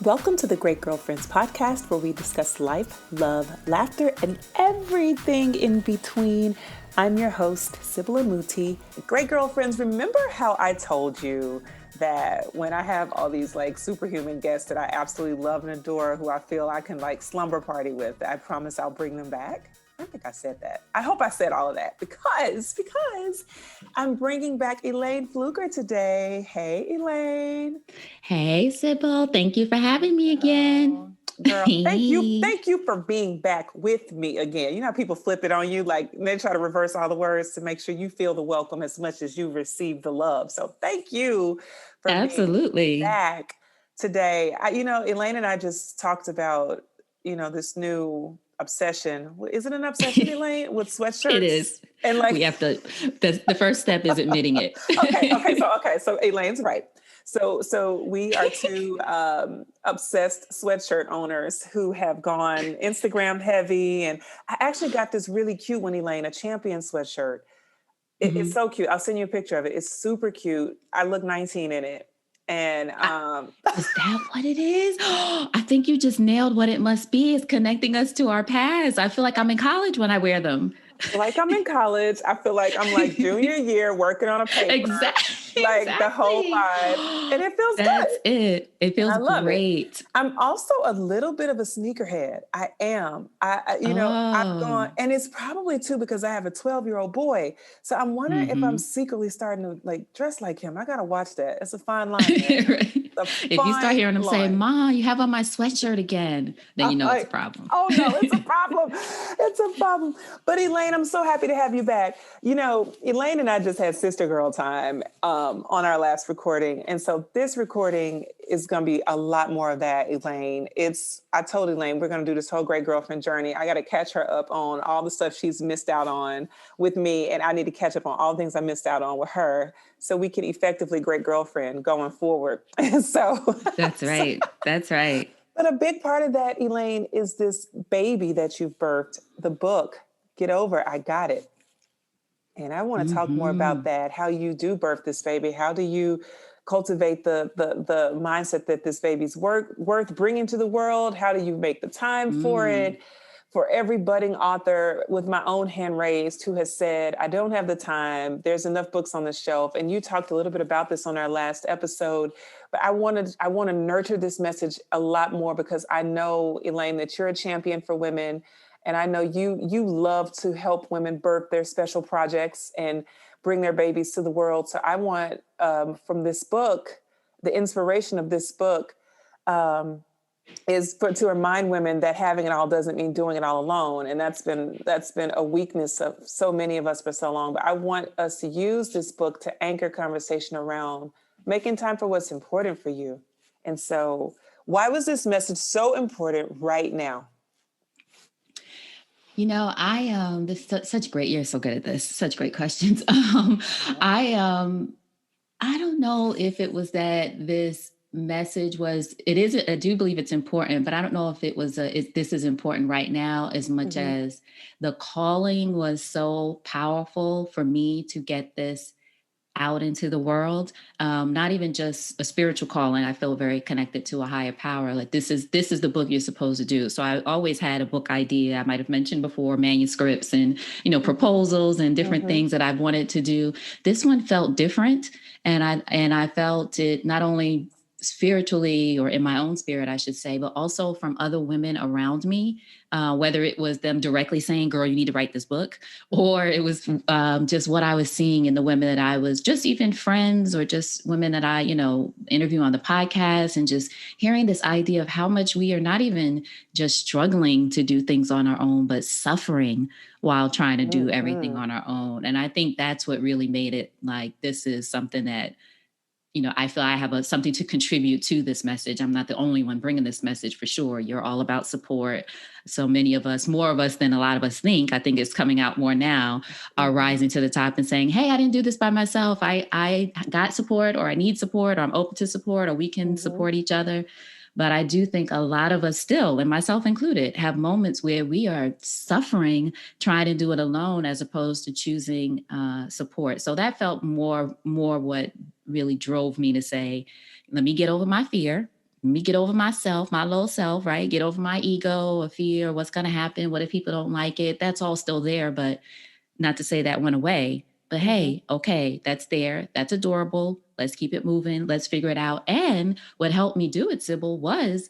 Welcome to the Great Girlfriends podcast, where we discuss life, love, laughter, and everything in between. I'm your host, Sybil Amuti. Great Girlfriends, remember how I told you that when I have all these like superhuman guests that I absolutely love and adore, who I feel I can like slumber party with, I promise I'll bring them back? I think I said that. I hope I said all of that because I'm bringing back Elayne Fluker today. Hey, Elayne. Hey, Sybil. Thank you for having me again. Girl, thank you. Thank you for being back with me again. You know how people flip it on you, like they try to reverse all the words to make sure you feel the welcome as much as you receive the love. So thank you for Absolutely being back today. Elayne and I just talked about, this new obsession. Is it an obsession, Elayne, with sweatshirts? It is. And we have to, the first step is admitting it. So Elayne's right. So we are two obsessed sweatshirt owners who have gone Instagram heavy. And I actually got this really cute one, Elayne, a Champion sweatshirt. It's so cute. I'll send you a picture of it. It's super cute. I look 19 in it. And is that what it is? I think you just nailed what it must be. It's connecting us to our past. I feel like I'm in college when I wear them. Like I'm in college. I feel like I'm like junior year working on a paper. Exactly. The whole vibe. And it feels That's good. it. It feels great. I'm also a little bit of a sneakerhead. I am. I've gone, and it's probably too because I have a 12-year-old boy. So I'm wondering if I'm secretly starting to like dress like him. I gotta watch that. It's a fine line. Right. If you start hearing him say, "Ma, you have on my sweatshirt again," then you know it's a problem. Oh no, it's a problem. It's a problem. But Elayne, I'm so happy to have you back. Elayne and I just had sister girl time on our last recording. And so this recording is going to be a lot more of that, Elayne. I told Elayne, we're going to do this whole great girlfriend journey. I got to catch her up on all the stuff she's missed out on with me. And I need to catch up on all the things I missed out on with her so we can effectively great girlfriend going forward. So that's right. That's right. But a big part of that, Elayne, is this baby that you've birthed, the book, Get Over, I Got It. And I want to talk more about that, how you do birth this baby. How do you cultivate the mindset that this baby's worth bringing to the world? How do you make the time for it? For every budding author with my own hand raised who has said, I don't have the time, there's enough books on the shelf. And you talked a little bit about this on our last episode, but I want to nurture this message a lot more because I know, Elayne, that you're a champion for women. And I know you love to help women birth their special projects and bring their babies to the world. So I want from this book, the inspiration of this book, is to remind women that having it all doesn't mean doing it all alone. And that's been a weakness of so many of us for so long. But I want us to use this book to anchor conversation around making time for what's important for you. And so why was this message so important right now? This is such great. You're so good at this. Such great questions. I don't know if it was that this message was, I do believe it's important, but I don't know if it was, this is important right now as much as the calling was so powerful for me to get this out into the world. Not even just a spiritual calling. I feel very connected to a higher power. Like this is the book you're supposed to do. So I always had a book idea. I might've mentioned before manuscripts and, proposals and different things that I've wanted to do. This one felt different. And I felt it not only spiritually or in my own spirit, I should say, but also from other women around me, whether it was them directly saying, girl, you need to write this book, or it was just what I was seeing in the women that I was just even friends or just women that I, interview on the podcast and just hearing this idea of how much we are not even just struggling to do things on our own, but suffering while trying to do everything on our own. And I think that's what really made it like, this is something that, I feel I have something to contribute to this message. I'm not the only one bringing this message for sure. You're all about support. So many of us, more of us than a lot of us think, I think it's coming out more now, are rising to the top and saying, hey, I didn't do this by myself. I got support, or I need support, or I'm open to support, or we can support each other. But I do think a lot of us still, and myself included, have moments where we are suffering, trying to do it alone as opposed to choosing support. So that felt more what really drove me to say, let me get over my fear. me get over myself, my low self, right? Get over my ego or fear, what's going to happen? What if people don't like it? That's all still there, but not to say that went away. But Mm-hmm. hey, okay, that's there. That's adorable. Let's keep it moving. Let's figure it out. And what helped me do it, Sybil, was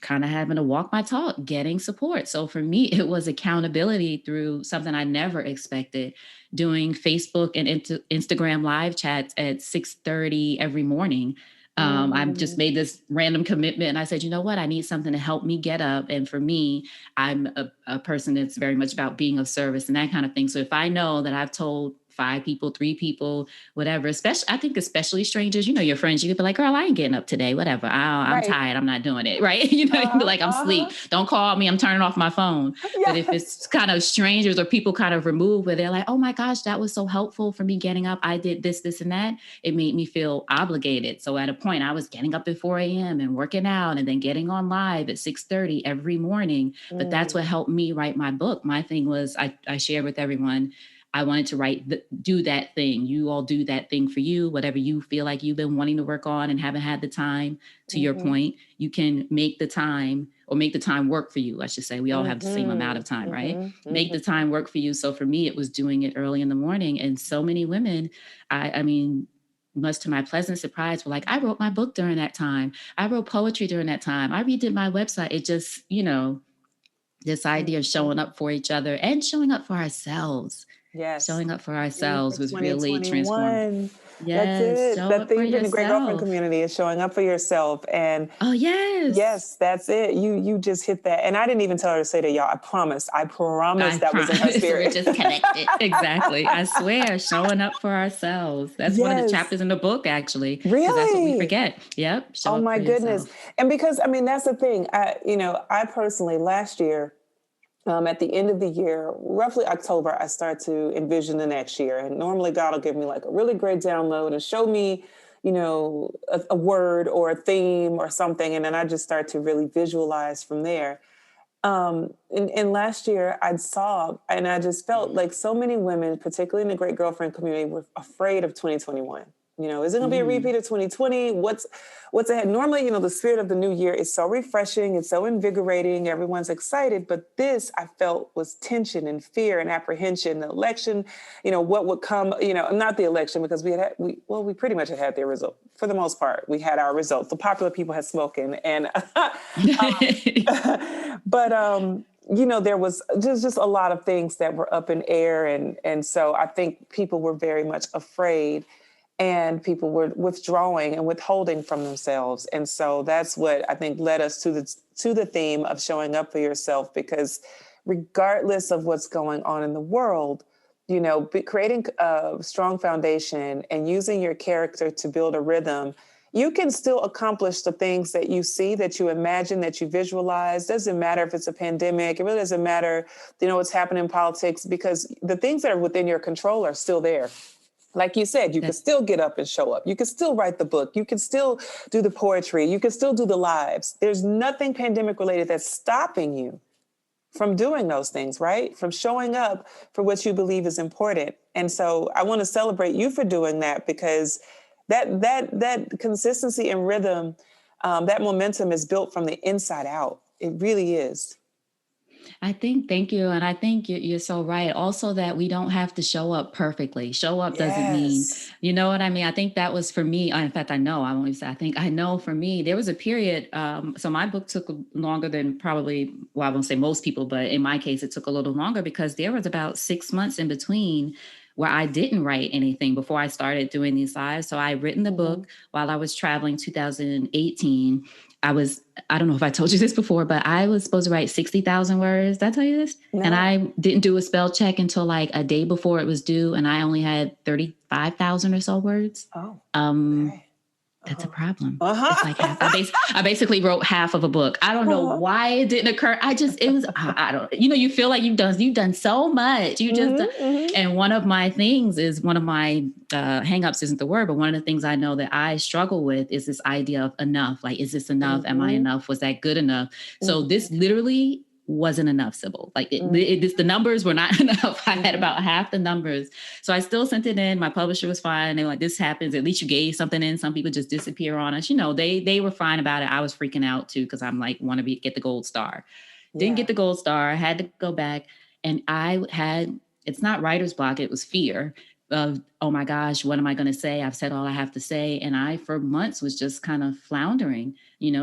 kind of having to walk my talk, getting support. So for me, it was accountability through something I never expected, doing Facebook and Instagram live chats at 6:30 every morning. I've just Mm-hmm. made this random commitment and I said, you know what? I need something to help me get up. And for me, I'm a person that's very much about being of service and that kind of thing. So if I know that I've told 5 people, 3 people, whatever, especially, I think especially strangers, your friends, you could be like, girl, I ain't getting up today, whatever. I'm Right. tired. I'm not doing it. Right. You'd be Uh-huh. like, I'm Uh-huh. asleep. Don't call me. I'm turning off my phone. But if Yes. it's kind of strangers or people kind of removed where they're like, oh my gosh, that was so helpful for me getting up. I did this, this, and that. It made me feel obligated. So at a point I was getting up at 4 a.m. and working out and then getting on live at 6:30 every morning. But that's Mm. what helped me write my book. My thing was I shared with everyone, I wanted to do that thing. You all do that thing for you, whatever you feel like you've been wanting to work on and haven't had the time. To your Mm-hmm. point, you can make the time or make the time work for you. I should say we all have the same amount Mm-hmm. of time, right? Mm-hmm. Make the Mm-hmm. time work for you. So for me, it was doing it early in the morning. And so many women, I mean, much to my pleasant surprise, were like, I wrote my book during that time. I wrote poetry during that time. I redid my website. It just, this idea of Mm-hmm. showing up for each other and showing up for ourselves. Yes. Showing up for Theme for ourselves was really transformed. 2021. That's Yes, it. show The up for theme for the Great Girlfriend yourself. community is showing up for yourself. And Oh, yes. yes, that's it. You just hit that. And I didn't even tell her to say that, y'all. I promise. I promise I that was in her promise we're spirit. just connected. Exactly. I swear, showing up for ourselves. That's one of the Yes. chapters in the book, actually, because that's what we Really? forget. Yep. Show Oh up my for goodness. yourself. And because that's the thing. I personally last year, at the end of the year, roughly October, I start to envision the next year. And normally God will give me like a really great download and show me, a word or a theme or something. And then I just start to really visualize from there. And last year I saw, and I just felt like so many women, particularly in the Great Girlfriend community, were afraid of 2021. Is it going to be a Mm. repeat of 2020? What's ahead? Normally, the spirit of the new year is so refreshing. It's so invigorating. Everyone's excited. But this I felt was tension and fear and apprehension. The election, what would come, not the election because we pretty much had the result for the most part. We had our results. The popular people had spoken. And, but, there was just a lot of things that were up in air. And so I think people were very much afraid and people were withdrawing and withholding from themselves. And so that's what I think led us to the theme of showing up for yourself, because regardless of what's going on in the world, creating a strong foundation and using your character to build a rhythm, you can still accomplish the things that you see, that you imagine, that you visualize. Doesn't matter if it's a pandemic. It really doesn't matter, what's happening in politics, because the things that are within your control are still there. Like you said, you could That still get up and show up. You could still write the book. You could still do the poetry. You could still do the lives. There's nothing pandemic related that's stopping you from doing those things, right? From showing up for what you believe is important. And so I want to celebrate you for doing that, because that consistency and rhythm, that momentum is built from the inside out. It really is. thank you. And I think you're so right. Also, that we don't have to show up perfectly. Show up doesn't mean, Yes. you know what I mean? I think that was for me. In fact, I know, I won't even say, I think I know for me, there was a period. So my book took longer than probably, well, I won't say most people, but in my case, it took a little longer because there was about 6 months in between where I didn't write anything before I started doing these lives. So I written the Mm-hmm. book while I was traveling 2018. I don't know if I told you this before, but I was supposed to write 60,000 words. Did I tell you this? And No. I didn't do a spell check until like a day before it was due. And I only had 35,000 or so words. Oh, Um, okay. that's a Uh-huh. problem. It's like half. Uh-huh. I basically wrote half of a book. I don't know Uh-huh. why it didn't occur. It was, I don't, you feel like you've done so much. You just, Mm-hmm. Mm-hmm. and one of my things is one of my hangups isn't the word, but one of the things I know that I struggle with is this idea of enough. Like, is this enough? Am I Mm-hmm. enough? Was that good enough? So Mm-hmm. this literally wasn't enough, Sybil. Like the numbers were not enough. I had about half the numbers. So I still sent it in. My publisher was fine. They were like, this happens. At least you gave something in. Some people just disappear on us. They were fine about it. I was freaking out too, because I'm like, want to get the gold star. Didn't get the gold star. I had to go back. And it's not writer's block. It was fear of, oh my gosh, what am I going to say? I've said all I have to say. And I, for months, was just kind of floundering,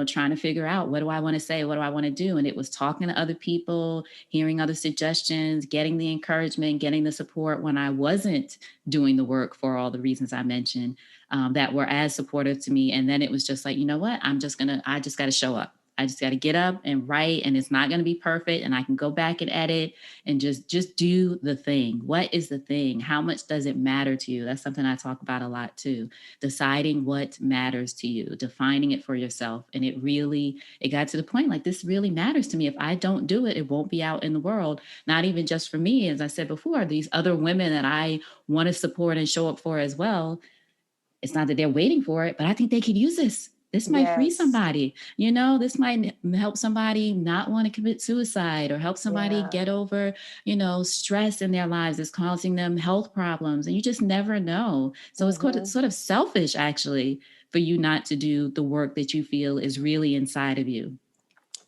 trying to figure out, what do I want to say? What do I want to do? And it was talking to other people, hearing other suggestions, getting the encouragement, getting the support when I wasn't doing the work for all the reasons I mentioned, that were as supportive to me. And then it was just like, you know what? I just got to show up. I just got to get up and write, and it's not going to be perfect. And I can go back and edit and just do the thing. What is the thing? How much does it matter to you? That's something I talk about a lot too. Deciding what matters to you, defining it for yourself. And it got to the point like, this really matters to me. If I don't do it, it won't be out in the world. Not even just for me. As I said before, these other women that I want to support and show up for as well. It's not that they're waiting for it, but I think they could use this. This might free somebody, this might help somebody not want to commit suicide, or help somebody get over, stress in their lives that's causing them health problems. And you just never know. So it's sort of selfish, actually, for you not to do the work that you feel is really inside of you.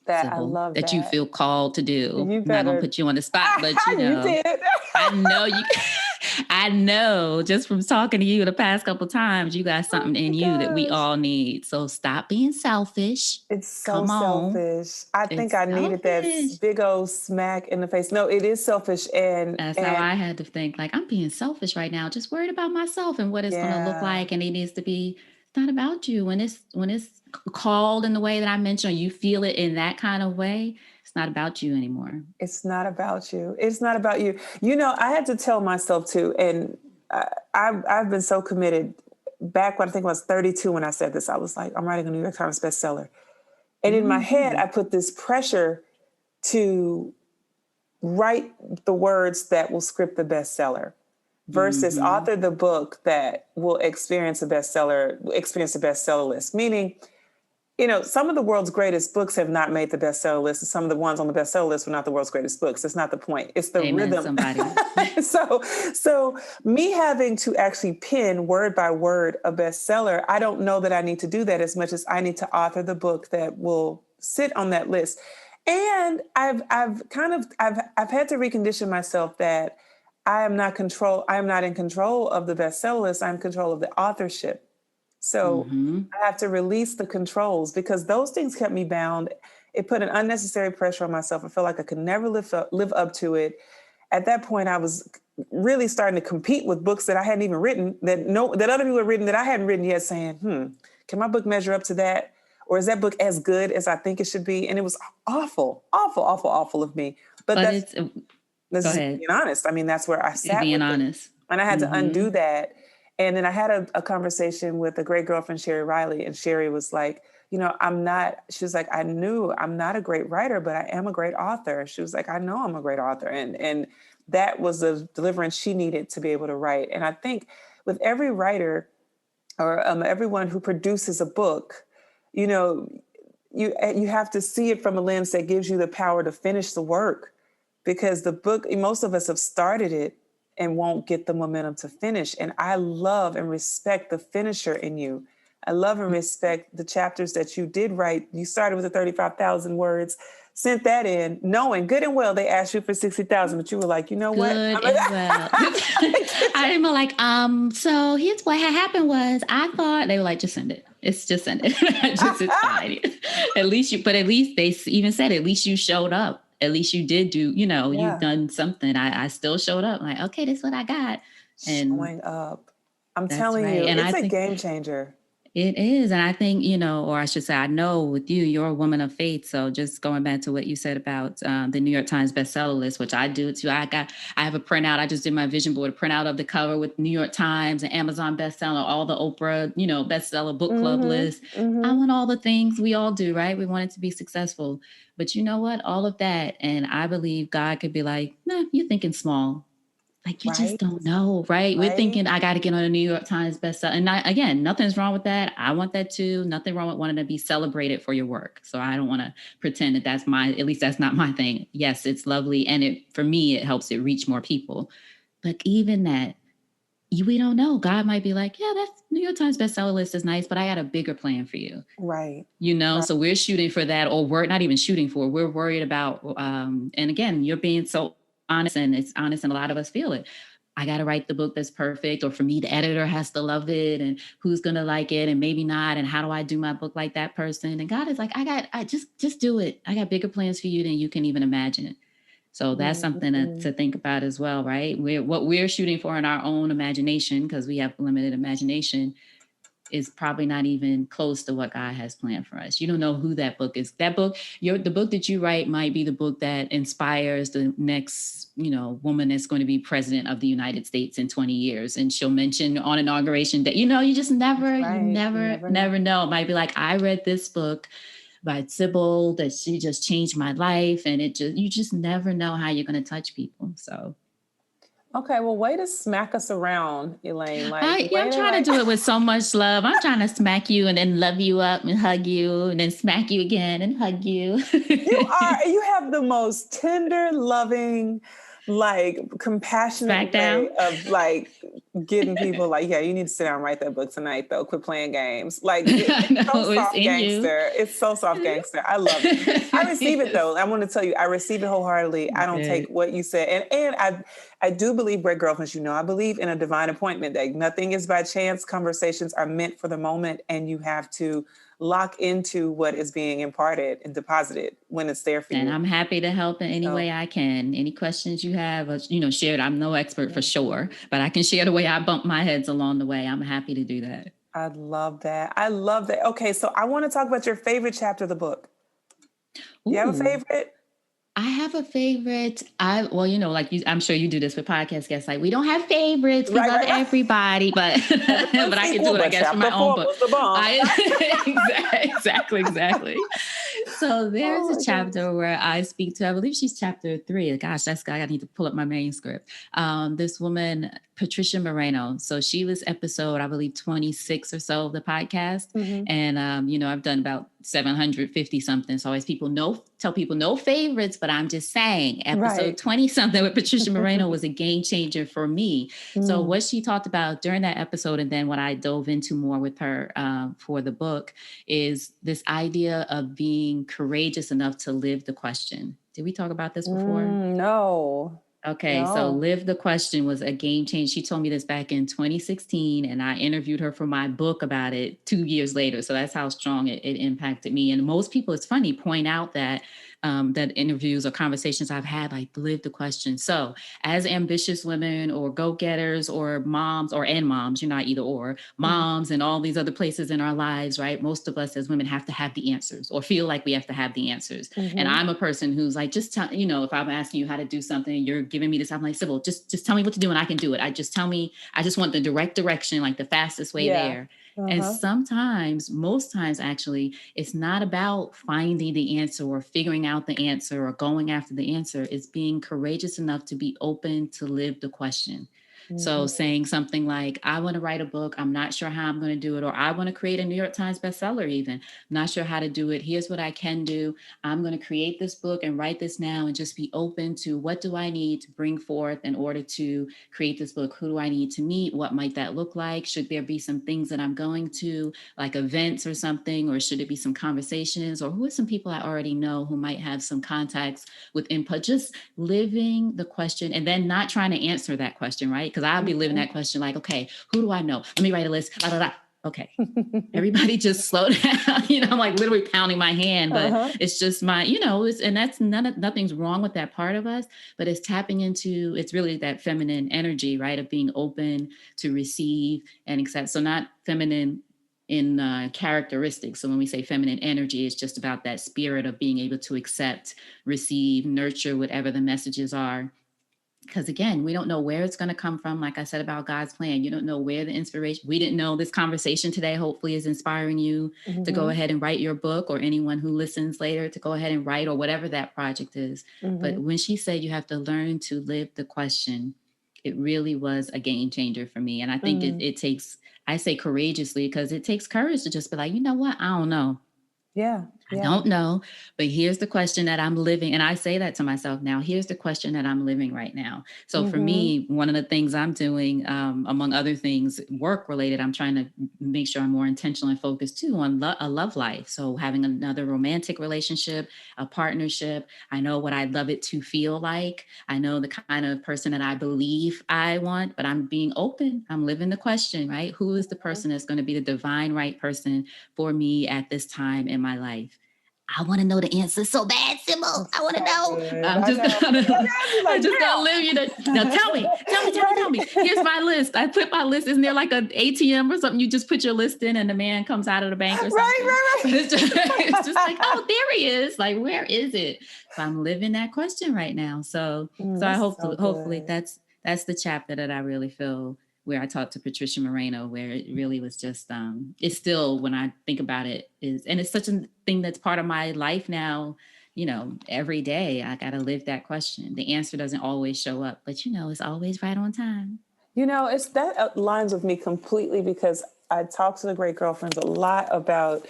I love that you feel called to do. I'm not going to put you on the spot, but you did. I know you. I know just from talking to you the past couple of times, you got something in you that we all need. So stop being selfish. It's so selfish. I think I needed that big old smack in the face. No, it is selfish. And that's how I had to think, like, I'm being selfish right now, just worried about myself and what it's going to look like. And it needs to be, it's not about you. When it's called in the way that I mentioned, or you feel it in that kind of way, it's not about you anymore. It's not about you. It's not about you. I had to tell myself too, and I've been so committed. Back when I think I was 32 when I said this, I was like, I'm writing a New York Times bestseller. And in my head, I put this pressure to write the words that will script the bestseller versus author the book that will experience the bestseller list. Meaning, some of the world's greatest books have not made the bestseller list. And some of the ones on the bestseller list were not the world's greatest books. It's not the point. It's the rhythm. Somebody. So me having to actually pen word by word a bestseller, I don't know that I need to do that as much as I need to author the book that will sit on that list. And I've had to recondition myself that I am not in control of the bestseller list. I'm in control of the authorship. So I have to release the controls, because those things kept me bound. It put an unnecessary pressure on myself. I felt like I could never live up to it. At that point, I was really starting to compete with books that I hadn't even written, that other people had written that I hadn't written yet, saying, can my book measure up to that? Or is that book as good as I think it should be? And it was awful, awful, awful, awful of me. But that's just being honest. I mean, that's where I sat being honest. And I had to undo that. And then I had a conversation with a great girlfriend, Sherry Riley. And Sherry was like, she was like, I knew I'm not a great writer, but I am a great author. She was like, I know I'm a great author. And that was the deliverance she needed to be able to write. And I think with every writer or everyone who produces a book, you have to see it from a lens that gives you the power to finish the work, because the book, most of us have started it and won't get the momentum to finish. And I love and respect the finisher in you. I love and respect the chapters that you did write. You started with the 35,000 words, sent that in, knowing good and well they asked you for 60,000, but you were like, you know what? Good and well. I didn't like, so here's what had happened was I thought, they were like, just send it. It's fine. At least they even said, at least you showed up. At least you did do, you've done something. I still showed up. Like, okay, this is what I got. And showing up. I'm telling you, and it's a game changer. It is. And I think, or I should say, I know with you, you're a woman of faith. So just going back to what you said about the New York Times bestseller list, which I do too. I have a printout. I just did my vision board, a printout of the cover with New York Times and Amazon bestseller, all the Oprah, bestseller book club list. I want all the things we all do, right? We want it to be successful. But you know what? All of that. And I believe God could be like, nah, you're thinking small. Like, you just Right. don't know, right? We're Right. thinking, I got to get on a New York Times bestseller. And again, nothing's wrong with that. I want that too. Nothing wrong with wanting to be celebrated for your work. So I don't want to pretend that at least that's not my thing. Yes, it's lovely. And for me, it helps it reach more people. But even that, we don't know. God might be like, yeah, that New York Times bestseller list is nice, but I got a bigger plan for you. Right. Right. So we're shooting for that, or we're not even shooting for, we're worried about, and again, you're being so honest, and it's honest, and a lot of us feel it. I got to write the book that's perfect, or for me, the editor has to love it, and who's going to like it, and maybe not. And how do I do my book like that person? And God is like, I just do it. I got bigger plans for you than you can even imagine. So that's something to think about as well, right? What we're shooting for in our own imagination, because we have limited imagination, is probably not even close to what God has planned for us. You don't know who that book is. That book, the book that you write might be the book that inspires the next, woman that's going to be president of the United States in 20 years. And she'll mention on inauguration that, you just never, Right. you never know. It might be like, I read this book by Sybil that she just changed my life. And you just never know how you're going to touch people. So. Okay, well, way to smack us around, Elayne. Like, I'm trying to do it with so much love. I'm trying to smack you and then love you up and hug you and then smack you again and hug you. You have the most tender, loving, like compassionate way Smackdown. of like getting people like, yeah, you need to sit down and write that book tonight, though. Quit playing games. Like, I it's so know it's soft in you. gangster. It's so soft gangster. I love it. I receive it though. I want to tell you, I receive it wholeheartedly. I don't take what you said. And I do believe, Great Girlfriends, I believe in a divine appointment, that nothing is by chance. Conversations are meant for the moment, and you have to lock into what is being imparted and deposited when it's there for you. And I'm happy to help in any way I can. Any questions you have, share it. I'm no expert for sure, but I can share the way I bump my heads along the way. I'm happy to do that. I love that. I love that. Okay, so I want to talk about your favorite chapter of the book. Ooh. You have a favorite? I have a favorite. I'm sure you do this with podcast guests. Like, we don't have favorites. We love everybody, but but I can do it, I guess, for my own book. Exactly. So there's a chapter where I speak to, I believe she's chapter 3. Gosh, I need to pull up my manuscript. This woman, Patricia Moreno. So she was episode, I believe, 26 or so of the podcast. Mm-hmm. And, I've done about 750 something. So always tell people no favorites, but I'm just saying episode 20 something with Patricia Moreno was a game changer for me. So what she talked about during that episode, and then what I dove into more with her for the book, is this idea of being courageous enough to live the question. Did we talk about this before? No. Okay, so Live the Question was a game changer. She told me this back in 2016, and I interviewed her for my book about it 2 years later. So that's how strong it impacted me. And most people, it's funny, point out that that interviews or conversations I've had, like, live the question. So as ambitious women or go-getters or moms, moms, you're not either or, moms and all these other places in our lives, right? Most of us as women have to have the answers or feel like we have to have the answers. Mm-hmm. And I'm a person who's like, just tell, if I'm asking you how to do something, you're giving me this, I'm like, Sybil, just tell me what to do and I can do it. I just want the direct direction, like the fastest way there. And sometimes, most times actually, it's not about finding the answer or figuring out the answer or going after the answer. It's being courageous enough to be open to live the question. So saying something like, I want to write a book. I'm not sure how I'm going to do it. Or I want to create a New York Times bestseller even. I'm not sure how to do it. Here's what I can do. I'm going to create this book and write this now, and just be open to, what do I need to bring forth in order to create this book? Who do I need to meet? What might that look like? Should there be some things that I'm going to, like events or something? Or should it be some conversations? Or who are some people I already know who might have some contacts with input? Just living the question, and then not trying to answer that question, right? Because I'll be living that question like, okay, who do I know? Let me write a list. Blah, blah, blah. Okay. Everybody just slow down. I'm like literally pounding my hand, but it's just my, and that's nothing's wrong with that part of us, but it's tapping into, it's really that feminine energy, right? Of being open to receive and accept. So not feminine in characteristics. So when we say feminine energy, it's just about that spirit of being able to accept, receive, nurture whatever the messages are. Because again, we don't know where it's going to come from. Like I said about God's plan, you don't know where the inspiration, we didn't know this conversation today hopefully is inspiring you to go ahead and write your book, or anyone who listens later to go ahead and write, or whatever that project is. But when she said you have to learn to live the question, it really was a game changer for me. And I think Mm. it takes, I say courageously, because it takes courage to just be like, you know what? I don't know. Yeah. I Yeah. don't know, but here's the question that I'm living. And I say that to myself now. Here's the question that I'm living right now. So for Mm-hmm. me, one of the things I'm doing, among other things, work related, I'm trying to make sure I'm more intentional and focused too on a love life. So having another romantic relationship, a partnership. I know what I'd love it to feel like. I know the kind of person that I believe I want, but I'm being open. I'm living the question, right? Who is the person that's going to be the divine right person for me at this time in my life? I want to know the answer so bad, Sybil. I It's want to so know. good. I'm I just know. gonna, I'd be I like, just gonna live. You know, now tell me, tell me, tell me, tell right? me. Here's my list. I put my list. Isn't there like an ATM or something? You just put your list in, and the man comes out of the bank or something. Right, But it's just like, right. oh, there he is. Like, where is it? So I'm living that question right now. So I It's hope so hopefully good. that's the chapter that I really feel where I talked to Patricia Moreno, where it really was just, it's still, when I think about it, is, and it's such a thing that's part of my life now, you know, every day I got to live that question. The answer doesn't always show up, but you know, it's always right on time. You know, it's that aligns with me completely because I talk to the great girlfriends a lot about,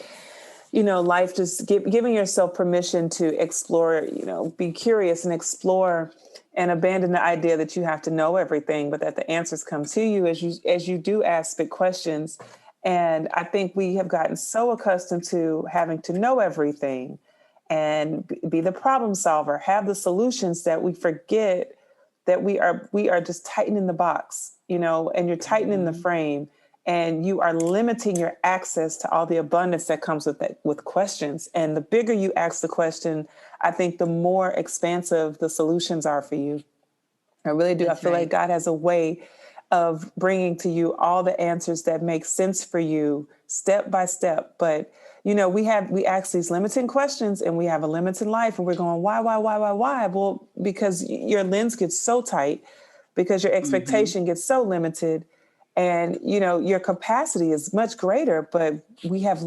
you know, life, just giving yourself permission to explore, you know, be curious and explore and abandon the idea that you have to know everything, but that the answers come to you as you do ask big questions. And I think we have gotten so accustomed to having to know everything and be the problem solver, have the solutions, that we forget that we are just tightening the box, you know, and you're tightening the Mm-hmm. frame, and you are limiting your access to all the abundance that comes with that, with questions. And the bigger you ask the question, I think the more expansive the solutions are for you. I really do. I That's feel like right. God has a way of bringing to you all the answers that make sense for you step by step. But you know, we ask these limiting questions, and we have a limited life, and we're going, why? Well, because your lens gets so tight, because your Mm-hmm. expectation gets so limited, and you know your capacity is much greater. But we have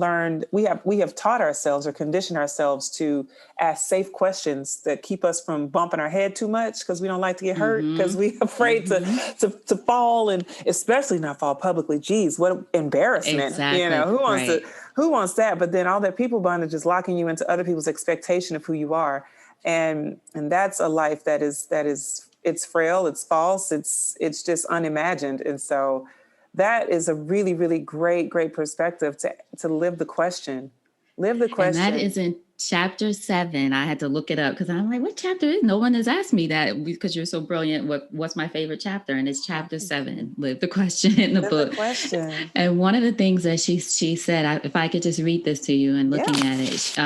taught ourselves or conditioned ourselves to ask safe questions that keep us from bumping our head too much, because we don't like to get hurt, because Mm-hmm. we're afraid to, Mm-hmm. to fall, and especially not fall publicly. Geez, what embarrassment. You know, Exactly. Right. who wants that? But then all that people bondage is locking you into other people's expectation of who you are. And that's a life that is it's frail, it's false, it's just unimagined. And so that is a really, really great perspective to live the question. Live the And that question. is in chapter 7. I had to look it up because I'm like, what chapter is? No one has asked me that because you're so brilliant. What's my favorite chapter? And it's chapter 7. Live the question in the Live the book. question. And one of the things that she said, if I could just read this to you and Yeah. looking at it,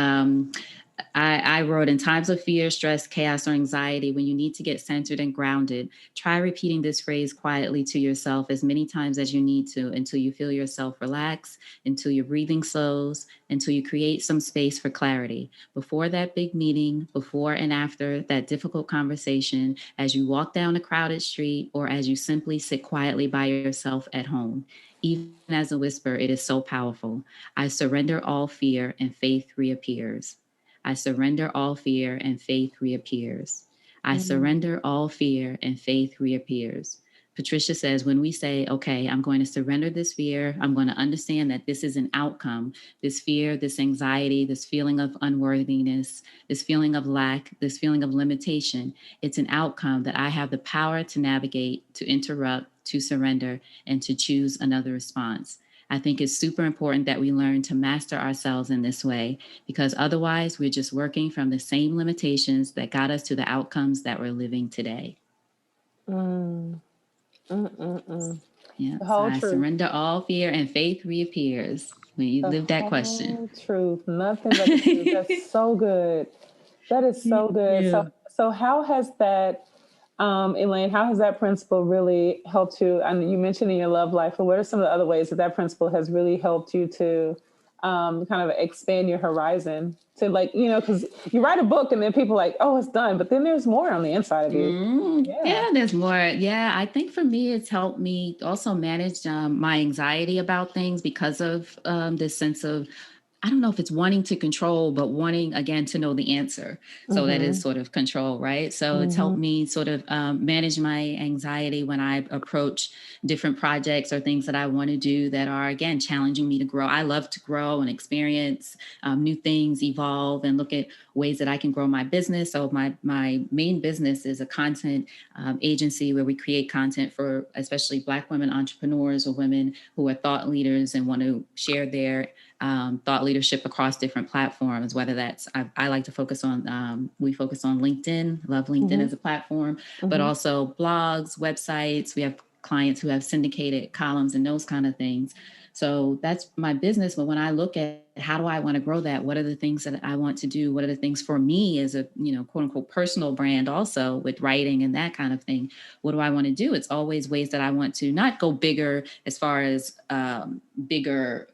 I wrote, in times of fear, stress, chaos, or anxiety, when you need to get centered and grounded, try repeating this phrase quietly to yourself as many times as you need to until you feel yourself relax, until your breathing slows, until you create some space for clarity. Before that big meeting, before and after that difficult conversation, as you walk down a crowded street, or as you simply sit quietly by yourself at home. Even as a whisper, it is so powerful. I surrender all fear, and faith reappears. I surrender all fear, and faith reappears. I Mm. surrender all fear, and faith reappears. Patricia says, when we say, okay, I'm going to surrender this fear, I'm going to understand that this is an outcome. This fear, this anxiety, this feeling of unworthiness, this feeling of lack, this feeling of limitation, it's an outcome that I have the power to navigate, to interrupt, to surrender, and to choose another response. I think it's super important that we learn to master ourselves in this way, because otherwise we're just working from the same limitations that got us to the outcomes that we're living today. Mm. Mm. Yeah. The So whole I truth. surrender all fear, and faith reappears when you The live that question. whole truth. Nothing but the truth. That's so good. That is so good. So Yeah. so how has that, Elayne, how has that principle really helped you? And you mentioned in your love life, but what are some of the other ways that that principle has really helped you to, kind of expand your horizon? To, like, you know, because you write a book and then people are like, oh, it's done, but then there's more on the inside of you. Yeah. Yeah, there's more. Yeah, I think for me, it's helped me also manage my anxiety about things because of this sense of I don't know if it's wanting to control, but wanting again to know the answer. So that is Mm-hmm. sort of control, right? So it's Mm-hmm. helped me sort of manage my anxiety when I approach different projects or things that I want to do that are, again, challenging me to grow. I love to grow and experience new things, evolve, and look at ways that I can grow my business. So my main business is a content agency where we create content for especially Black women entrepreneurs or women who are thought leaders and want to share their thought leadership across different platforms, whether that's, I like to focus on, we focus on LinkedIn, love LinkedIn Mm-hmm. as a platform, but Mm-hmm. also blogs, websites. We have clients who have syndicated columns and those kind of things. So that's my business. But when I look at how do I want to grow that? What are the things that I want to do? What are the things for me as a, quote unquote personal brand also with writing and that kind of thing? What do I want to do? It's always ways that I want to not go bigger as far as bigger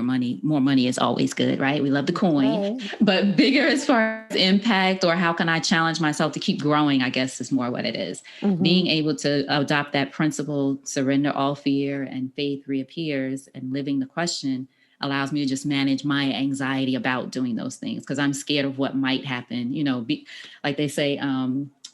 money, more money is always good, right? We love the coin, Right. but bigger as far as impact or how can I challenge myself to keep growing, I guess is more what it is. Mm-hmm. Being able to adopt that principle, surrender all fear and faith reappears, and living the question allows me to just manage my anxiety about doing those things because I'm scared of what might happen. Like they say,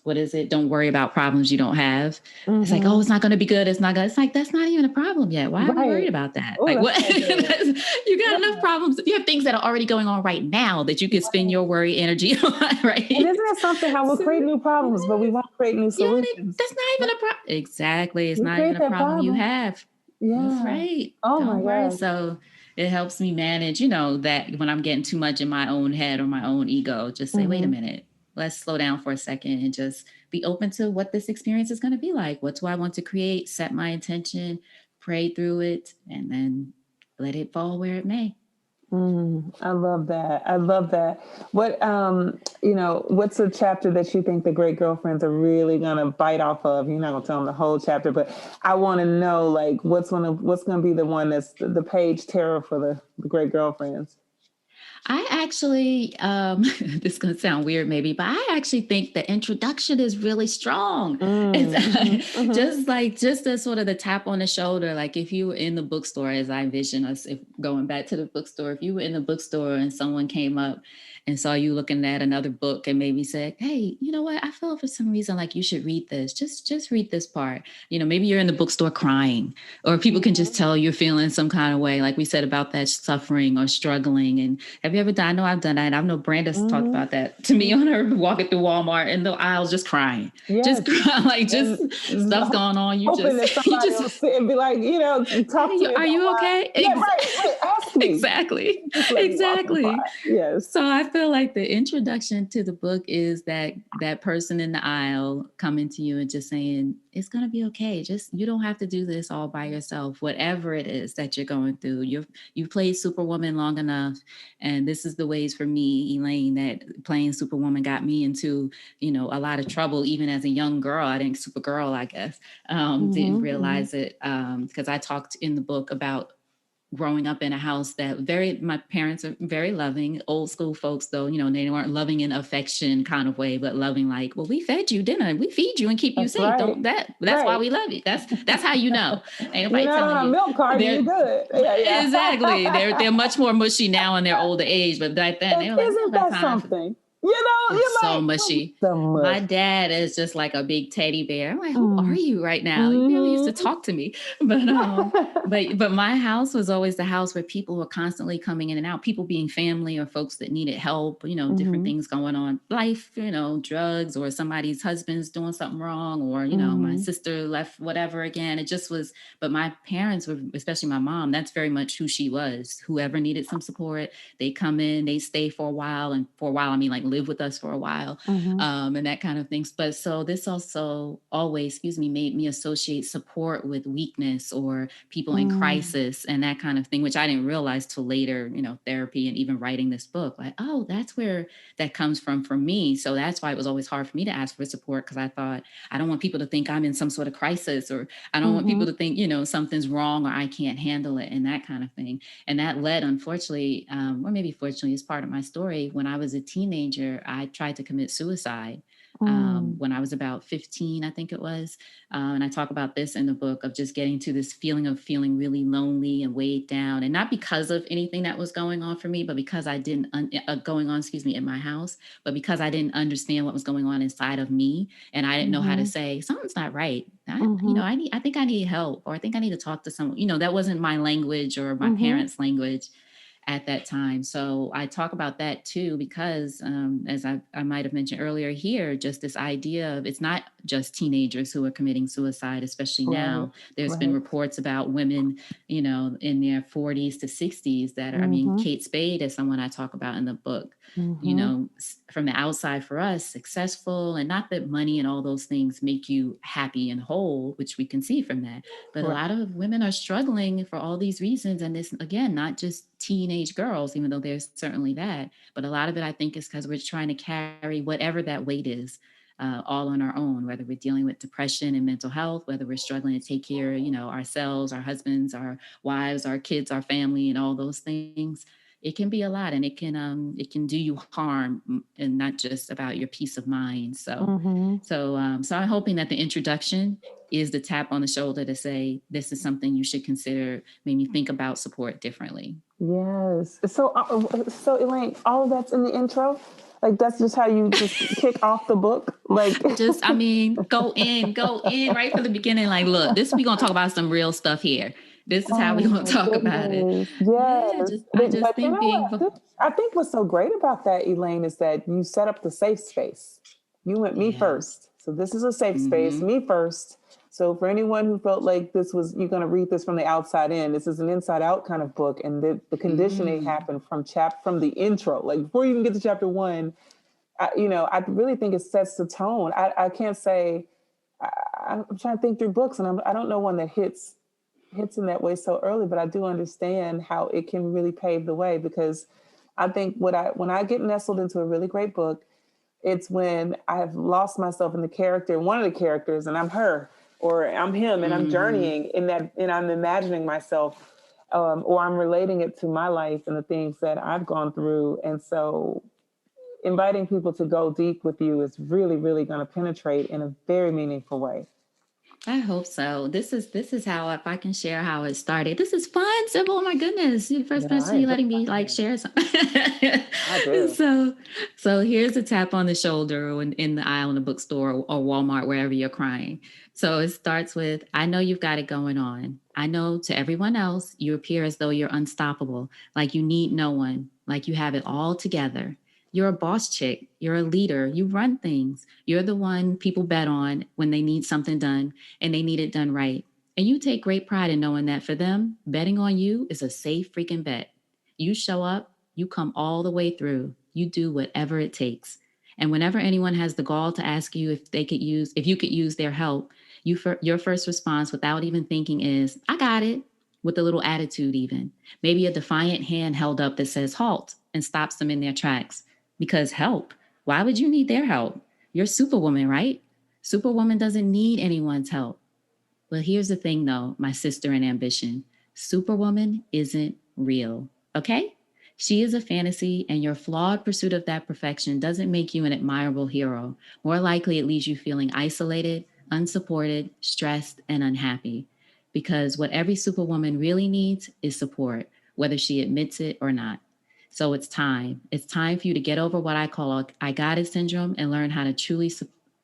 what is it? Don't worry about problems you don't have. It's like, oh, Mm-hmm. it's not going to be good. It's not going to, it's like, that's not even a problem yet. Why are we Right. worried about that? Oh, Like that's what? so good. You got enough Yeah. problems. You have things that are already going on right now that you could spend Right. your worry energy on, And right? isn't it something how we'll So, create new problems, but we won't create new yeah, solutions? that's not even a problem. Exactly. It's We not even create a that problem you problem. have. That's Yeah. right. Oh my Don't worry. gosh. So it helps me manage, that when I'm getting too much in my own head or my own ego, just say, wait a Mm-hmm. minute, let's slow down for a second and just be open to what this experience is going to be like. What do I want to create? Set my intention, pray through it, and then let it fall where it may. I love that. I love that. What's a chapter that you think the great girlfriends are really gonna bite off of? You're not gonna tell them the whole chapter, but I want to know like what's gonna be the one that's the page terror for the great girlfriends. I actually, this is going to sound weird maybe, but I actually think the introduction is really strong. It's Mm-hmm. just a sort of the tap on the shoulder. Like if you were in the bookstore, as I envision us, if going back to the bookstore, if you were in the bookstore and someone came up and saw you looking at another book and maybe said, hey, you know what? I feel for some reason like you should read this. Just read this part. Maybe you're in the bookstore crying or people can just Mm-hmm. tell you're feeling some kind of way, like we said about that suffering or struggling. And have you ever done? I know I've done that. I know Branda's talked Mm-hmm. about that to me on her walking through Walmart in the aisles, just crying, Yes. just crying, like just And stuff's going on. You hoping just, that you somebody will just, sit and be like, talk to me are about you why. okay? Yeah, right, right. Ask me. Exactly, Just let me walk them by. exactly. Yes. So I feel like the introduction to the book is that person in the aisle coming to you and just saying, it's going to be okay. Just, you don't have to do this all by yourself. Whatever it is that you're going through, you've played Superwoman long enough. And this is the ways for me, Elayne, that playing Superwoman got me into, a lot of trouble, even as a young girl. I think Supergirl, I guess, didn't Mm-hmm. Mm-hmm. realize it because I talked in the book about growing up in a house that my parents are very loving, old school folks though, they weren't loving in affection kind of way, but loving like, well, we fed you dinner, we feed you and keep you That's safe. right. Don't that's why Right. we love you. That's how you know. Ain't You're nobody not telling on a you. milk carton, They're you good. Yeah, exactly. yeah. They're much more mushy now in their older age, but back then they And were like, we don't isn't got that time for something? it's You're so like, mushy. the My mush. dad is just like a big teddy bear. I'm like, who are Mm. you right now? You barely used to Mm-hmm. talk to me. But but my house was always the house where people were constantly coming in and out, people being family or folks that needed help, different Mm-hmm. things going on, life, drugs or somebody's husband's doing something wrong, or, my Mm-hmm. sister left whatever again. It just was, but my parents were, especially my mom, that's very much who she was. Whoever needed some support, they come in, they stay for a while. And for a while, I mean, like live with us for a while, Mm-hmm. and that kind of things. But so this also always, made me associate support with weakness or people in Mm. crisis and that kind of thing, which I didn't realize till later, therapy and even writing this book. Like, oh, that's where that comes from for me. So that's why it was always hard for me to ask for support because I thought I don't want people to think I'm in some sort of crisis or I don't want Mm-hmm. people to think, something's wrong or I can't handle it and that kind of thing. And that led, unfortunately, or maybe fortunately, is part of my story. When I was a teenager, I tried to commit suicide. when I was about 15, I think it was. And I talk about this in the book of just getting to this feeling of feeling really lonely and weighed down. And not because of anything that was going on for me, but because I didn't, going on, in my house, but because I didn't understand what was going on inside of me. And I didn't know how to say, something's not right. I think I need help, or I think I need to talk to someone. That wasn't my language or my parents' language at that time. So I talk about that too, because as I might have mentioned earlier here, just this idea of it's not just teenagers who are committing suicide, especially now. There's been reports about women, in their 40s to 60s that are, Kate Spade is someone I talk about in the book, from the outside for us, successful, and not that money and all those things make you happy and whole, which we can see from that. But a lot of women are struggling for all these reasons. And this, again, not just teenage girls, even though there's certainly that, but a lot of it, I think, is because we're trying to carry whatever that weight is, all on our own, whether we're dealing with depression and mental health, whether we're struggling to take care, ourselves, our husbands, our wives, our kids, our family, and all those things. It can be a lot, and it can do you harm, and not just about your peace of mind. So I'm hoping that the introduction is the tap on the shoulder to say, this is something you should consider, made me think about support differently. Yes. So Elayne, all of that's in the intro? Like, that's just how you just kick off the book? Like, go in right from the beginning. Like, look, we're going to talk about some real stuff here. This is how we're going to talk about it. Yes. I think what's so great about that, Elayne, is that you set up the safe space. You went me first. So this is a safe space, me first. So for anyone who felt like you're going to read this from the outside in, this is an inside out kind of book. And the conditioning happened from the intro. Like, before you even get to chapter 1, I really think it sets the tone. I can't say, I'm trying to think through books, and I don't know one that hits in that way so early, but I do understand how it can really pave the way, because I think when I get nestled into a really great book, it's when I've lost myself in the character, one of the characters, and I'm her or I'm him, and I'm journeying in that, and I'm imagining myself, or I'm relating it to my life and the things that I've gone through. And so inviting people to go deep with you is really, really going to penetrate in a very meaningful way. I hope so. This is how, if I can share how it started. This is fun, Sybil. Oh my goodness. You're the first person letting me share something. I do. So here's a tap on the shoulder in the aisle in the bookstore or Walmart, wherever you're crying. So it starts with, I know you've got it going on. I know to everyone else, you appear as though you're unstoppable, like you need no one, like you have it all together. You're a boss chick. You're a leader. You run things. You're the one people bet on when they need something done, and they need it done right. And you take great pride in knowing that for them, betting on you is a safe freaking bet. You show up, you come all the way through. You do whatever it takes. And whenever anyone has the gall to ask you if you could use their help, your first response without even thinking is, I got it, with a little attitude even. Maybe a defiant hand held up that says halt and stops them in their tracks. Because help. Why would you need their help? You're Superwoman, right? Superwoman doesn't need anyone's help. But here's the thing, though, my sister in ambition. Superwoman isn't real, okay? She is a fantasy, and your flawed pursuit of that perfection doesn't make you an admirable hero. More likely, it leaves you feeling isolated, unsupported, stressed, and unhappy. Because what every Superwoman really needs is support, whether she admits it or not. So it's time. It's time for you to get over what I call I got it syndrome and learn how to truly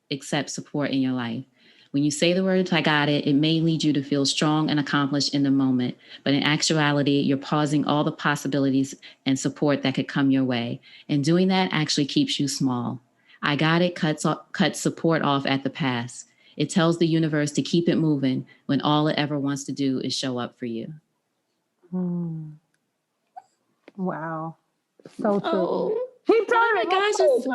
accept support in your life. When you say the words, I got it, it may lead you to feel strong and accomplished in the moment. But in actuality, you're pausing all the possibilities and support that could come your way. And doing that actually keeps you small. I got it cuts support off at the pass. It tells the universe to keep it moving when all it ever wants to do is show up for you. Wow. So true. Oh. Keep turning. Oh my gosh, it's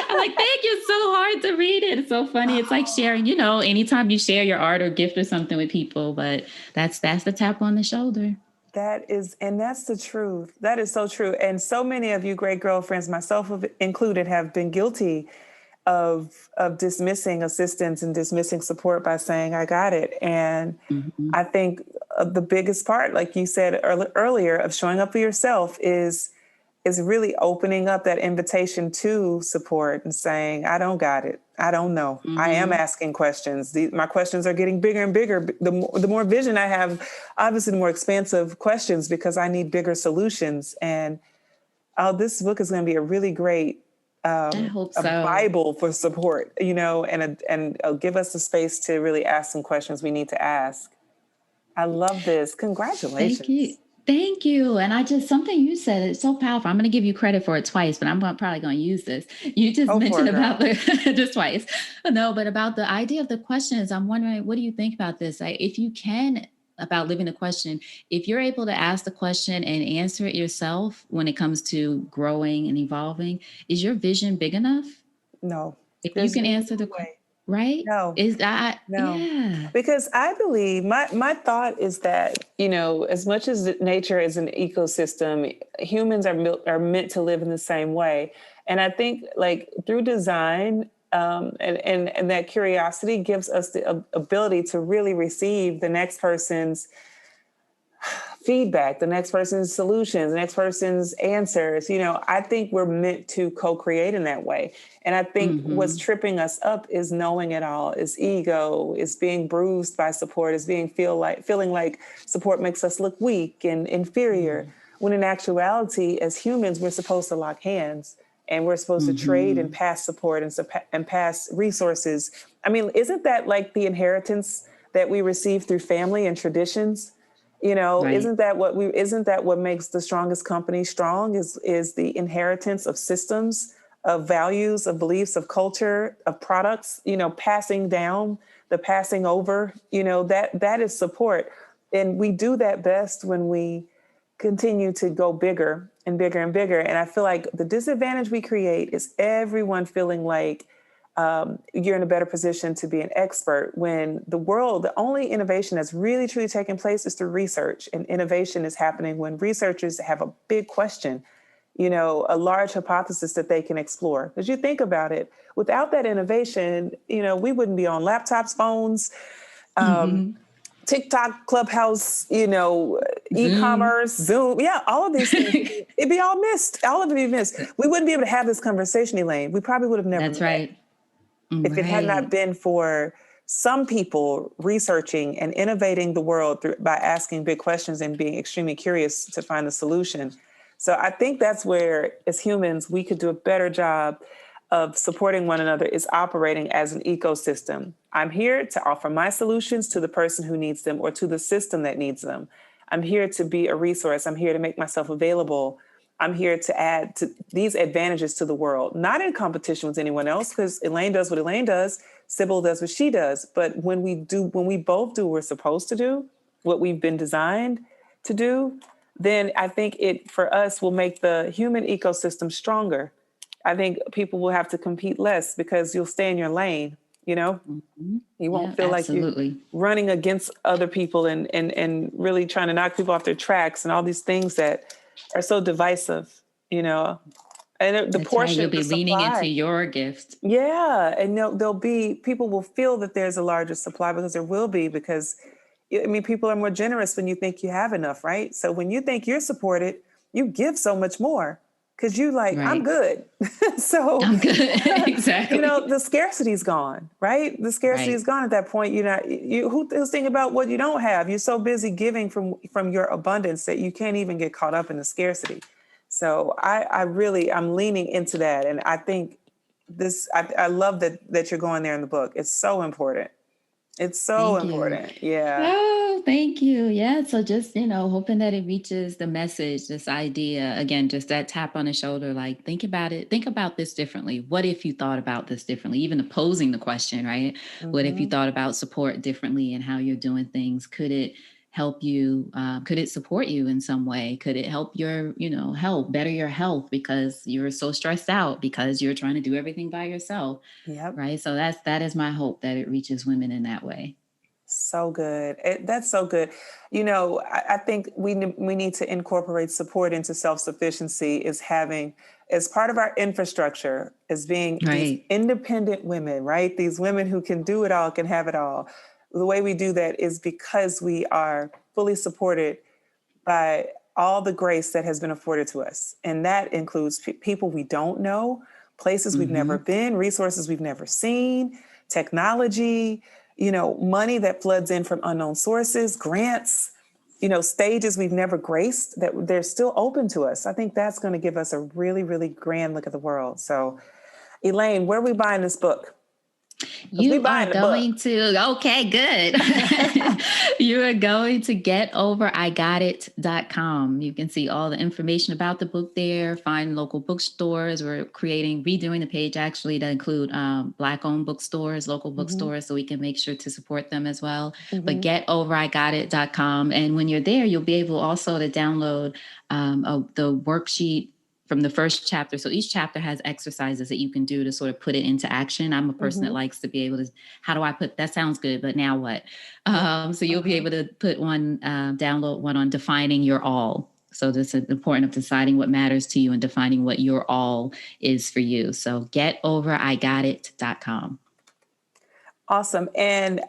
I'm like, thank you. It's so hard to read it. It's so funny. It's like sharing, anytime you share your art or gift or something with people, but that's the tap on the shoulder. That's the truth. That is so true. And so many of you great girlfriends, myself included, have been guilty of dismissing assistance and dismissing support by saying, I got it. And I think the biggest part, like you said earlier, of showing up for yourself is is really opening up that invitation to support and saying, I don't got it. I don't know. I am Mm-hmm. asking questions. My questions are getting bigger and bigger. The more vision I have, obviously the more expansive questions, because I need bigger solutions. And this book is going to be a really great I hope a so. Bible for support, and give us the space to really ask some questions we need to ask. I love this. Thank you. Congratulations. Thank you. And I just, something you said, it's so powerful. I'm going to give you credit for it twice, but probably going to use this. You just Go for mentioned it, about girl. the, just twice. No, but about the idea of the questions. I'm wondering, what do you think about this? If you can, about living the question, if you're able to ask the question and answer it yourself when it comes to growing and evolving, is your vision big enough? No, If you there's can no answer the, way. right? No, Is that, no. yeah. Because I believe my thought is that, as much as nature is an ecosystem, humans are meant to live in the same way. And I think, like, through design, and that curiosity gives us the ability to really receive the next person's feedback, the next person's solutions, the next person's answers. I think we're meant to co-create in that way. And I think what's Mm-hmm. tripping us up is knowing it all, is ego, is being bruised by support, is feeling like support makes us look weak and inferior. When in actuality, as humans, we're supposed to lock hands, and we're supposed to trade and Mm-hmm. pass support and pass resources. I mean, isn't that like the inheritance that we receive through family and traditions? Right. Isn't that what makes the strongest company strong, is the inheritance of systems, of values, of beliefs, of culture, of products, passing down, the passing over, that is support. And we do that best when we continue to go bigger and bigger and bigger. And I feel like the disadvantage we create is everyone feeling like you're in a better position to be an expert, when the only innovation that's really truly taking place is through research. And innovation is happening when researchers have a big question, a large hypothesis that they can explore. Because you think about it, without that innovation, we wouldn't be on laptops, phones, Mm-hmm. TikTok, Clubhouse, Zoom. e-commerce, Zoom. Yeah, all of these things, it'd be all missed. All of it would be missed. We wouldn't be able to have this conversation, Elayne. We probably would have never That's met right. if it had not Right. been for some people researching and innovating the world by asking big questions and being extremely curious to find the solution. So I think that's where, as humans, we could do a better job of supporting one another, is operating as an ecosystem. I'm here to offer my solutions to the person who needs them, or to the system that needs them. I'm here to be a resource. I'm here to make myself available. I'm here to add to these advantages to the world, not in competition with anyone else, because Elayne does what Elayne does, Sybil does what she does. But when we both do what we're supposed to do, what we've been designed to do, then I think it, for us, will make the human ecosystem stronger. I think people will have to compete less, because you'll stay in your lane, you know? Mhm. You won't Yeah, feel like you're absolutely. running against other people, and really trying to knock people off their tracks, and all these things that are so divisive, you know. And That's right. You'll the be leaning into supply. your gift. Yeah. And there'll be, people will feel that there's a larger supply, because there will be, because I mean, people are more generous when you think you have enough, right? So when you think you're supported, you give so much more, because you like, I'm Right. good. So, I'm good. Exactly. the scarcity's gone, right? The scarcity is Right. gone at that point. Who's thinking about what you don't have? You're so busy giving from your abundance that you can't even get caught up in the scarcity. So I'm leaning into that. And I think I love that you're going there in the book. It's so important. It's so Thank you. important. Yeah. Oh, thank you. Yeah. So just, hoping that it reaches the message, this idea, again, just that tap on the shoulder, like, think about it, think about this differently. What if you thought about this differently? Even posing the question, right? What if you Hmm. thought about support differently and how you're doing things? Could it help you? Could it support you in some way? Could it help your, health, better your health because you're so stressed out because you're trying to do everything by yourself? Yep. Right. So that is my hope, that it reaches women in that way. So good. That's so good. I think we need to incorporate support into self-sufficiency, is having, as part of our infrastructure, as being these Right. independent women, right? These women who can do it all, can have it all. The way we do that is because we are fully supported by all the grace that has been afforded to us. And that includes people we don't know, places we've never been, resources we've never seen, technology, money that floods in from unknown sources, grants, stages we've never graced, that they're still open to us. I think that's going to give us a really, really grand look at the world. So, Elayne, where are we buying this book? You are going to, okay, good. You are going to getoverigottit.com. You can see all the information about the book there, find local bookstores. We're redoing the page actually to include Black-owned bookstores, local bookstores, so we can make sure to support them as well. But getoverigottit.com. And when you're there, you'll be able also to download the worksheet from the first chapter. So each chapter has exercises that you can do to sort of put it into action. I'm a person that likes to be able to, how do I put, that sounds good, but now what? So you'll be able to put one, download one on defining your all. So this is important of deciding what matters to you and defining what your all is for you. So getoverigottit.com. Awesome. And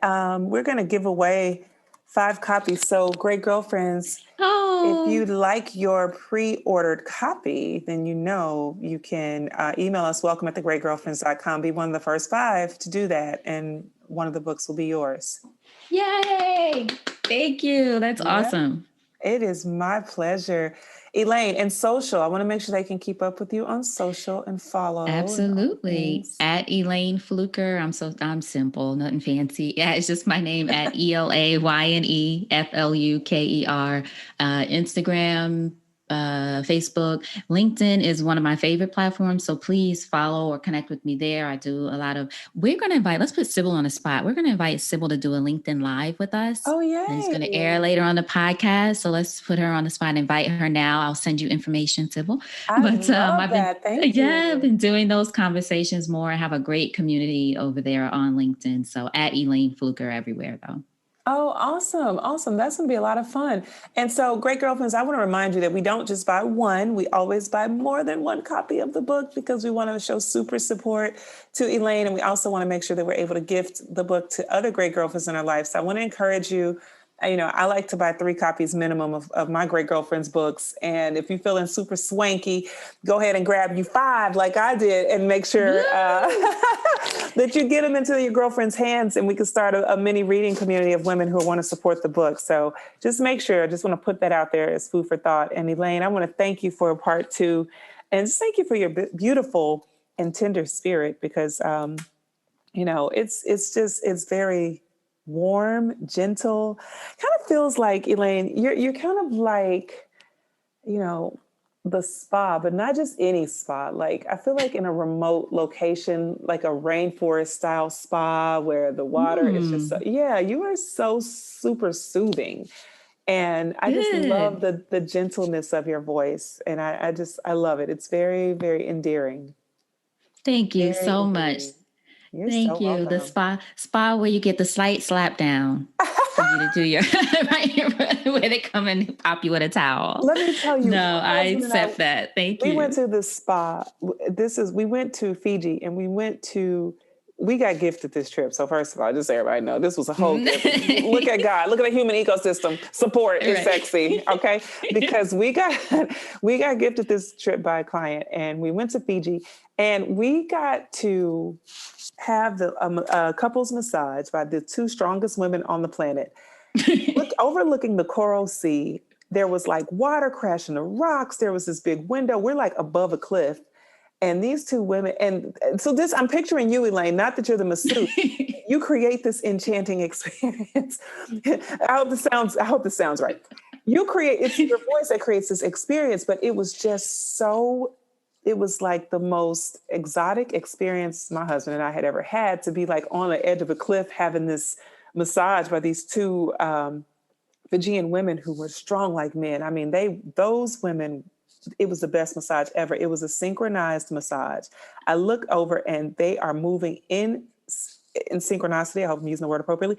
we're going to give away 5 copies. So Great Girlfriends, if you'd like your pre-ordered copy, then you can email us, welcome@thegreatgirlfriends.com. Be one of the first 5 to do that. And one of the books will be yours. Yay! Thank you. That's awesome. It is my pleasure. Elayne, and social, I want to make sure they can keep up with you on social and follow. Absolutely. At Elayne Fluker. I'm simple, nothing fancy. Yeah, it's just my name at ELAYNEFLUKER. Instagram, Facebook, LinkedIn is one of my favorite platforms. So please follow or connect with me there. I do a lot of, let's put Sybil on the spot. We're going to invite Sybil to do a LinkedIn Live with us. Oh, yeah. And it's going to air later on the podcast. So let's put her on the spot and invite her now. I'll send you information, Sybil. Thank you. I've been doing those conversations more. I have a great community over there on LinkedIn. So at Elayne Fluker everywhere though. Oh, awesome. Awesome. That's going to be a lot of fun. And so, Great Girlfriends, I want to remind you that we don't just buy one. We always buy more than one copy of the book because we want to show super support to Elayne. And we also want to make sure that we're able to gift the book to other great girlfriends in our life. So I want to encourage you. I like to buy 3 copies minimum of my Great Girlfriends books. And if you're feeling super swanky, go ahead and grab you 5 like I did and make sure that you get them into your girlfriend's hands and we can start a mini reading community of women who want to support the book. So just make sure, I just want to put that out there as food for thought. And Elayne, I want to thank you for part 2 and just thank you for your beautiful and tender spirit because, it's very warm, gentle, kind of feels like, Elayne, you're kind of like, the spa, but not just any spa. Like, I feel like in a remote location, like a rainforest style spa where the water is just, you are so super soothing. And I just love the gentleness of your voice. And I love it. It's very, very endearing. Thank you so much. Thank you. Welcome. The spa where you get the slight slap down for you to do your where they come and pop you with a towel. Let me tell you. No, I accept that. Thank you. We went to the spa. We went to Fiji and we got gifted this trip. So first of all, just so everybody know, this was a whole gift. Look at God. Look at the human ecosystem. Support is sexy. Okay. Because we got gifted this trip by a client and we went to Fiji and we got to have the couples massage by the 2 strongest women on the planet. Overlooking the Coral Sea, there was like water crashing the rocks. There was this big window. We're like above a cliff. And these 2 women, and so I'm picturing you, Elayne, not that you're the masseuse. You create this enchanting experience. I hope this sounds right. It's your voice that creates this experience, but it was just it was like the most exotic experience my husband and I had ever had, to be like on the edge of a cliff having this massage by these 2 Fijian women who were strong like men. I mean, those women, it was the best massage ever. It was a synchronized massage. I look over and they are moving in synchronicity. I hope I'm using the word appropriately.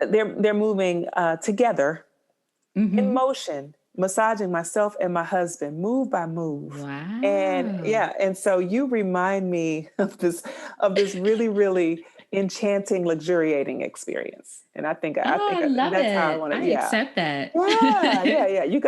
They're moving together in motion, massaging myself and my husband move by move. Wow. And so you remind me of this really, really enchanting, luxuriating experience. And I think Oh, I love that's how I it. want to. I Yeah. accept that. Yeah. Thank you. You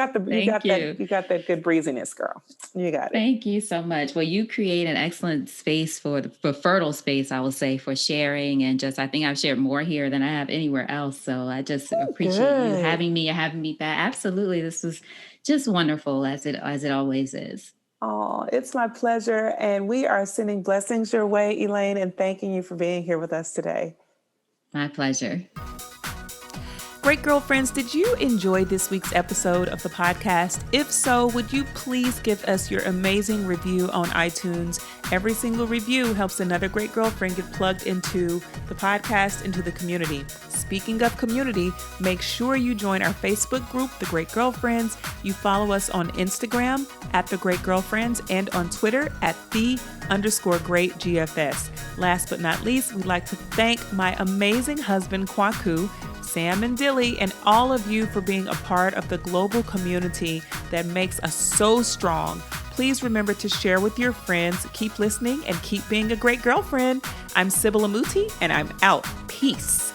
got that good breeziness, girl. You got it. Thank you so much. Well, you create an excellent space for fertile space, I will say, for sharing. And just, I think I've shared more here than I have anywhere else. So I just appreciate you Good. having me and having me back. Absolutely. This was just wonderful as it always is. Oh, it's my pleasure. And we are sending blessings your way, Elayne, and thanking you for being here with us today. My pleasure. Great girlfriends, did you enjoy this week's episode of the podcast? If so, would you please give us your amazing review on iTunes? Every single review helps another great girlfriend get plugged into the podcast, into the community. Speaking of community, make sure you join our Facebook group, The Great Girlfriends. You follow us on Instagram at The Great Girlfriends and on Twitter at _Great GFS. Last but not least, we'd like to thank my amazing husband, Kwaku, Sam and Dilly, and all of you for being a part of the global community that makes us so strong. Please remember to share with your friends. Keep listening and keep being a great girlfriend. I'm Sybil Amuti, and I'm out. Peace.